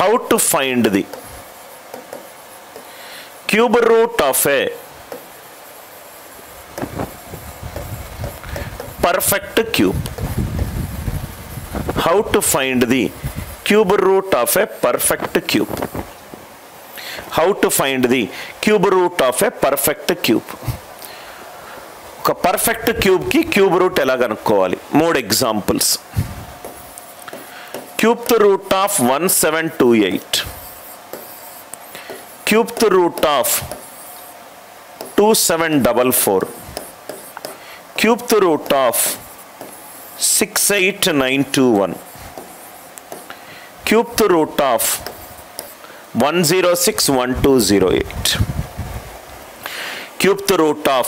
how to find the cube root of a perfect cube. How to find the cube root of a perfect cube. How to find the cube root of a perfect cube. ఒక perfect క్యూబ్కి cube root ఎలా కనుక్కోవాలి? 3 examples. Cubed root of 1728, cubed root of 2744, cubed root of 68921, cubed root of 1061208, cubed root of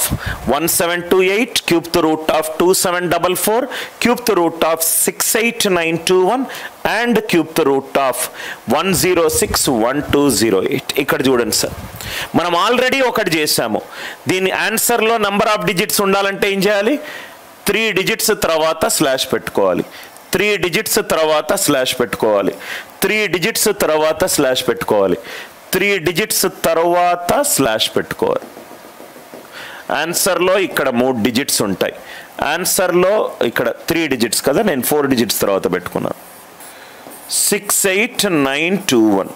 1728, cubed root of 2744, cubed root of 68921 and cubed root of 1061208. ఇక్కడ చూడండి sir, మనం already ఒకటి చేసాము. దీని ఆన్సర్లో number of digits ఉండాలంటే ఏం చేయాలి? 3 digits తర్వాత స్లాష్ పెట్టుకోవాలి, 3 డిజిట్స్ తర్వాత స్లాష్ పెట్టుకోవాలి, 3 డిజిట్స్ తర్వాత స్లాష్ పెట్టుకోవాలి, 3 డిజిట్స్ తర్వాత స్లాష్ పెట్టుకోవాలి. ఆన్సర్లో ఇక్కడ 3 డిజిట్స్ ఉంటాయి. ఆన్సర్లో ఇక్కడ 3 డిజిట్స్ కదా, నేను 4 డిజిట్స్ తర్వాత పెట్టుకున్నాను. 68921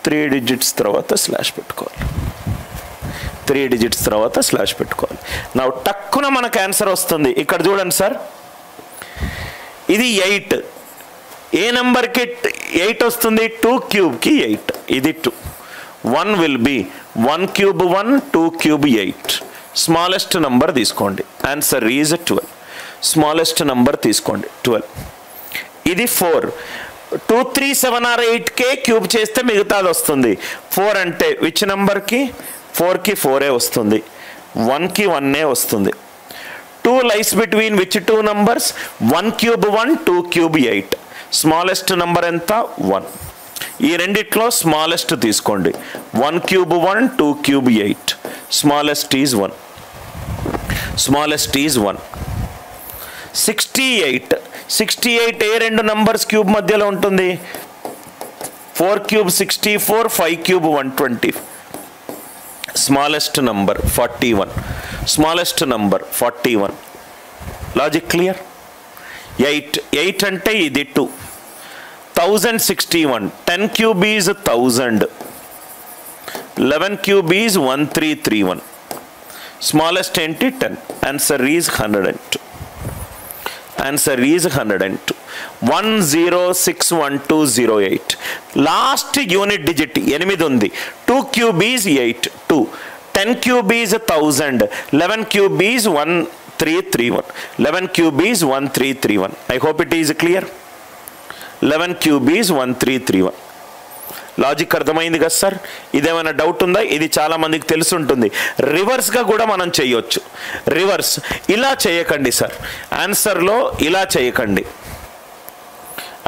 3 డిజిట్స్ తర్వాత స్లాష్ పెట్టుకోవాలి, 3 డిజిట్స్ తర్వాత స్లాష్ పెట్టుకోవాలి. నా టక్కున మనకు ఆన్సర్ వస్తుంది. ఇక్కడ చూడండి సార్, ఇది 8. ఏ నెంబర్కి 8 వస్తుంది? 2 క్యూబ్కి 8. ఇది 2. 1 will be 1 cube 1, 2 cube 8. Smallest number తీసుకోండి. Answer is 12. స్మాలెస్ట్ నంబర్ తీసుకోండి 12. ఇది 4. 2, 3, 7 or 8కే క్యూబ్ చేస్తే మిగతాది వస్తుంది. 4 అంటే విచ్ నెంబర్కి? 4కి 4ఏ వస్తుంది, 1కి 1ఏ వస్తుంది. 2 lies between which 2 numbers? 1 cube 1, 2 cube 8. Smallest number ఎంత? 1. ఈ రెండిట్లో స్మాలెస్ట్ తీసుకోండి. 1 cube 1, 2 cube 8. Smallest is 1. Smallest is 1. 68. 68 A 2 numbers cube మధ్యలో ఉంటుంది? 4 cube 64, 5 cube 120. Smallest number 41. Smallest number 41. Logic clear? 8 అంటే ఇది 2. 1061. 10 cube is 1000. 11 cube is 1331. Smallest ఏంటి? 10. Answer is 102. Answer is 102. 10612008. Last unit digit 8 ఉంది. 2 cube is 8. 2. 10 cube is 1000. 11 cube is 1331. 11 cube is 1331. I hope it is clear. 11 cube is 1331. Logic అర్థమైంది కదా sir? ఇదేమైనా doubt ఉందా? ఇది చాలా మందికి తెలిసి ఉంటుంది. రివర్స్గా కూడా మనం చేయొచ్చు. రివర్స్ ఇలా చేయకండి సార్, ఆన్సర్లో ఇలా చేయకండి.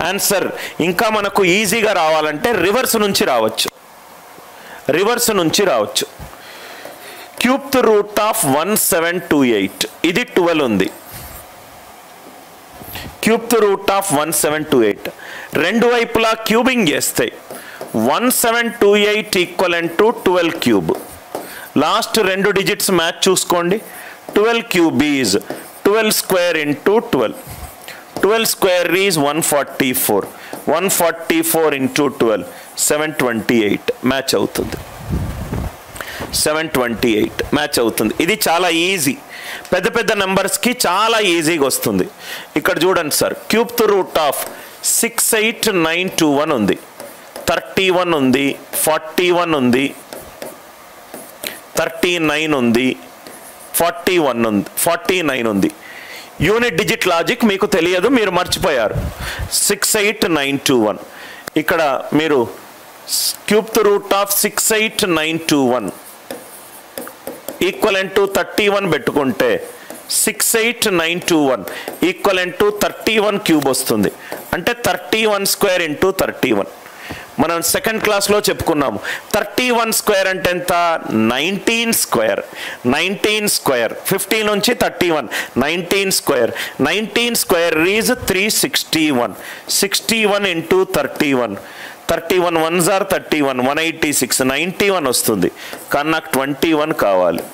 ఆన్సర్ ఇంకా మనకు ఈజీగా రావాలంటే రివర్స్ నుంచి రావచ్చు. రివర్స్ నుంచి రావచ్చు. క్యూబ్త్ రూట్ ఆఫ్ 1728, ఇది 12 ఉంది. క్యూబ్త్ రూట్ ఆఫ్ 1728 రెండు వైపులా క్యూబింగ్ చేస్తే 1728 equivalent to 12 cube. Last 2 digits match చూసుకోండి. 12 cube is 12 square into 12. 12 square is 144. 144 into 12 728 match అవుతుంది. 728 మ్యాచ్ అవుతుంది. ఇది చాలా ఈజీ. పెద్ద పెద్ద నెంబర్స్కి చాలా ఈజీగా వస్తుంది. ఇక్కడ చూడండి సార్, క్యూబ్త్ రూట్ ఆఫ్ 68921 ఉంది, 31 ఉంది, 41 ఉంది, 39 ఉంది, 41 ఉంది, 49 ఉంది. యూనిట్ డిజిట్ లాజిక్ మీకు తెలియదు, మీరు మర్చిపోయారు. 68921 ఇక్కడ మీరు క్యూబ్త్ రూట్ ఆఫ్ 68921 ఈక్వలెంట్ టు 31 పెట్టుకుంటే 68921 ఈక్వలెంట్ టు 31 క్యూబ్ వస్తుంది. అంటే 31 స్క్వేర్ ఇంటూ 31. మనం సెకండ్ క్లాస్లో చెప్పుకున్నాము. 31 స్క్వేర్ అంటే ఎంత? 19 స్క్వేర్. 19 స్క్వేర్ 50 నుంచి 31 19 square. 19 square is 361. 61 into 31 31 1s are 31, 186, 91 వస్తుంది, కానీ నాకు 21 కావాలి.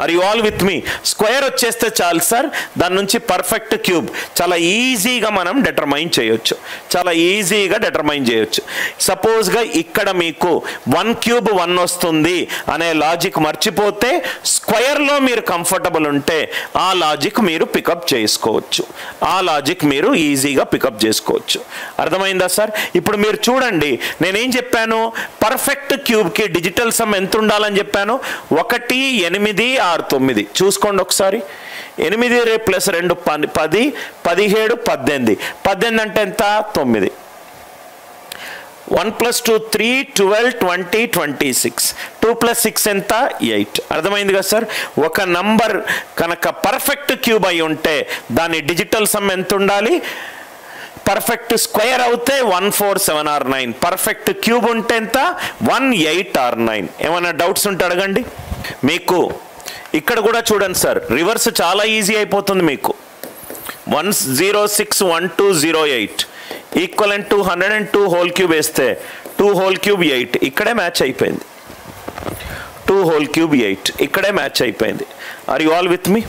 Are you all with me? Square వచ్చేస్తే చాలు సార్, దాని నుంచి పర్ఫెక్ట్ క్యూబ్ చాలా ఈజీగా మనం డిటర్మైన్ చేయొచ్చు, చాలా ఈజీగా డిటర్మైన్ చేయొచ్చు. సపోజ్గా ఇక్కడ మీకు 1 క్యూబ్ 1 వస్తుంది అనే లాజిక్ మర్చిపోతే స్క్వేర్లో మీరు కంఫర్టబుల్ ఉంటే ఆ లాజిక్ మీరు పికప్ చేసుకోవచ్చు, ఆ లాజిక్ మీరు ఈజీగా పికప్ చేసుకోవచ్చు. అర్థమైందా సార్? ఇప్పుడు మీరు చూడండి, నేనేం చెప్పాను, పర్ఫెక్ట్ క్యూబ్కి డిజిటల్ సమ్ ఎంత ఉండాలని చెప్పాను, 1 8 6 9. చూసుకోండి ఒకసారి, 8 ప్లస్ 2 10, 17 18, 18 అంటే ఎంత? 9. 1 + 2 3, 12 20 26, 2 + 6 ఎంత? 8. అర్థమైంది కదా సార్? ఒక నంబర్ కనుక పర్ఫెక్ట్ క్యూబ్ అయి ఉంటే దాని డిజిటల్ సమ్ ఎంత ఉండాలి? పర్ఫెక్ట్ స్క్వేర్ అవుతే 1 4 7 or 9, పర్ఫెక్ట్ క్యూబ్ ఉంటే ఎంత? 1 8 or 9. ఏమైనా డౌట్స్ ఉంటే అడగండి. మీకు ఇక్కడ కూడా చూడండి సార్, రివర్స్ చాలా ఈజీ అయిపోతుంది మీకు. 106 1208 ఈక్వలెంట్ టు 102 హోల్ క్యూబ్ వేస్తే 2 హోల్ క్యూబ్ 8, ఇక్కడే మ్యాచ్ అయిపోయింది. 2 హోల్ క్యూబ్ 8 ఇక్కడే మ్యాచ్ అయిపోయింది. Are you all with me?